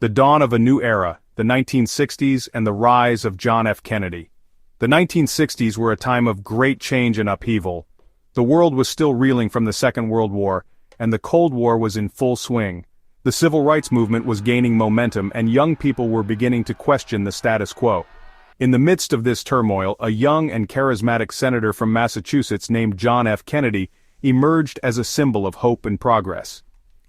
The dawn of a new era, the 1960s, and the rise of John F. Kennedy. The 1960s were a time of great change and upheaval. The world was still reeling from the Second World War, and the Cold War was in full swing. The civil rights movement was gaining momentum, and young people were beginning to question the status quo. In the midst of this turmoil, a young and charismatic senator from Massachusetts named John F. Kennedy emerged as a symbol of hope and progress.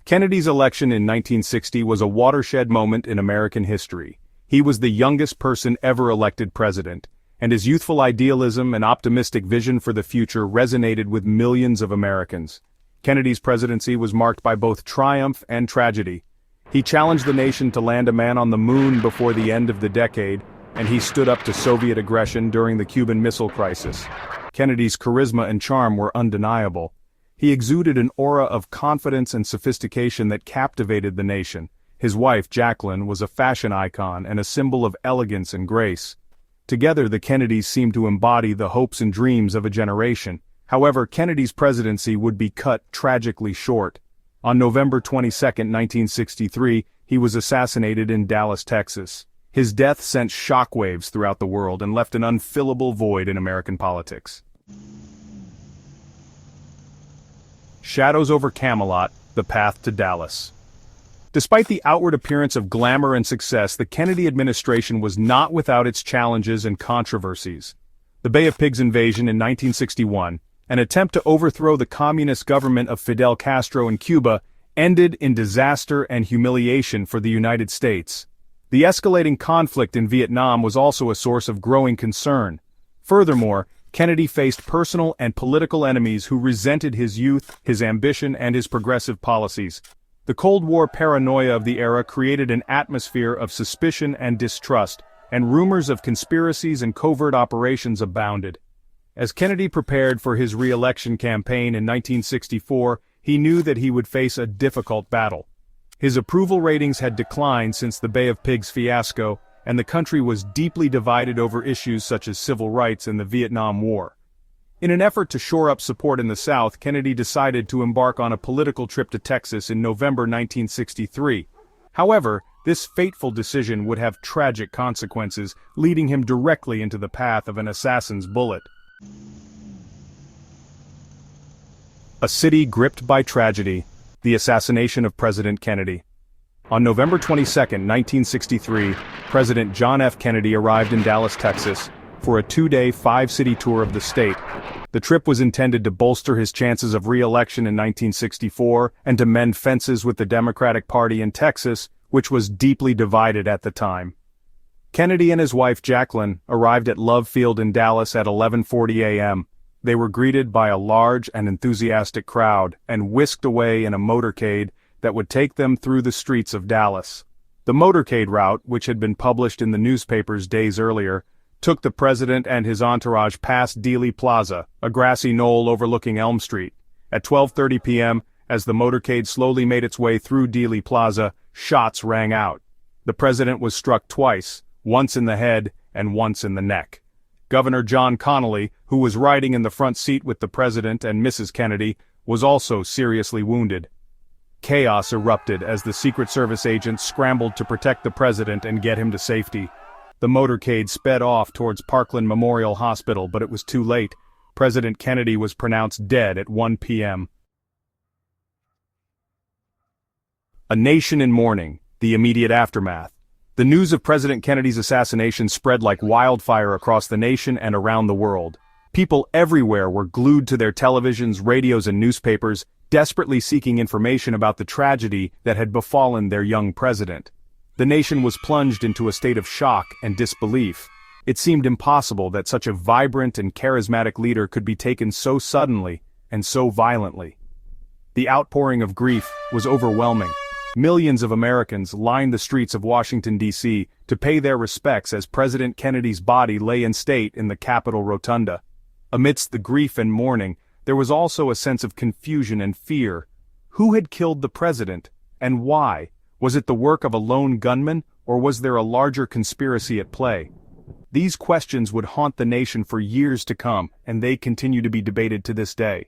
Kennedy's election in 1960 was a watershed moment in American history. He was the youngest person ever elected president, and his youthful idealism and optimistic vision for the future resonated with millions of Americans. Kennedy's presidency was marked by both triumph and tragedy. He challenged the nation to land a man on the moon before the end of the decade, and he stood up to Soviet aggression during the Cuban Missile Crisis. Kennedy's charisma and charm were undeniable. He exuded an aura of confidence and sophistication that captivated the nation. His wife, Jacqueline, was a fashion icon and a symbol of elegance and grace. Together, the Kennedys seemed to embody the hopes and dreams of a generation. However, Kennedy's presidency would be cut tragically short. On November 22, 1963, he was assassinated in Dallas, Texas. His death sent shockwaves throughout the world and left an unfillable void in American politics. Shadows over Camelot, the path to Dallas. Despite the outward appearance of glamour and success, the Kennedy administration was not without its challenges and controversies. The Bay of Pigs invasion in 1961, an attempt to overthrow the communist government of Fidel Castro in Cuba, ended in disaster and humiliation for the United States. The escalating conflict in Vietnam was also a source of growing concern. Furthermore, Kennedy faced personal and political enemies who resented his youth, his ambition, and his progressive policies. The Cold War paranoia of the era created an atmosphere of suspicion and distrust, and rumors of conspiracies and covert operations abounded. As Kennedy prepared for his re-election campaign in 1964, he knew that he would face a difficult battle. His approval ratings had declined since the Bay of Pigs fiasco, and the country was deeply divided over issues such as civil rights and the Vietnam War. In an effort to shore up support in the South, Kennedy decided to embark on a political trip to Texas in November 1963. However, this fateful decision would have tragic consequences, leading him directly into the path of an assassin's bullet. A city gripped by tragedy, the assassination of President Kennedy. On November 22, 1963, President John F. Kennedy arrived in Dallas, Texas, for a two-day, five-city tour of the state. The trip was intended to bolster his chances of re-election in 1964 and to mend fences with the Democratic Party in Texas, which was deeply divided at the time. Kennedy and his wife Jacqueline arrived at Love Field in Dallas at 11:40 a.m. They were greeted by a large and enthusiastic crowd and whisked away in a motorcade that would take them through the streets of Dallas. The motorcade route, which had been published in the newspapers days earlier, took the president and his entourage past Dealey Plaza, a grassy knoll overlooking Elm Street. At 12:30 p.m., as the motorcade slowly made its way through Dealey Plaza, shots rang out. The president was struck twice, once in the head and once in the neck. Governor John Connally, who was riding in the front seat with the president and Mrs. Kennedy, was also seriously wounded. Chaos erupted as the Secret Service agents scrambled to protect the president and get him to safety. The motorcade sped off towards Parkland Memorial Hospital, but it was too late. President Kennedy was pronounced dead at 1 p.m. A nation in mourning, the immediate aftermath. The news of President Kennedy's assassination spread like wildfire across the nation and around the world. People everywhere were glued to their televisions, radios, and newspapers, desperately seeking information about the tragedy that had befallen their young president. The nation was plunged into a state of shock and disbelief. It seemed impossible that such a vibrant and charismatic leader could be taken so suddenly and so violently. The outpouring of grief was overwhelming. Millions of Americans lined the streets of Washington, D.C. to pay their respects as President Kennedy's body lay in state in the Capitol Rotunda. Amidst the grief and mourning, there was also a sense of confusion and fear. Who had killed the president, and why? Was it the work of a lone gunman, or was there a larger conspiracy at play? These questions would haunt the nation for years to come, and they continue to be debated to this day.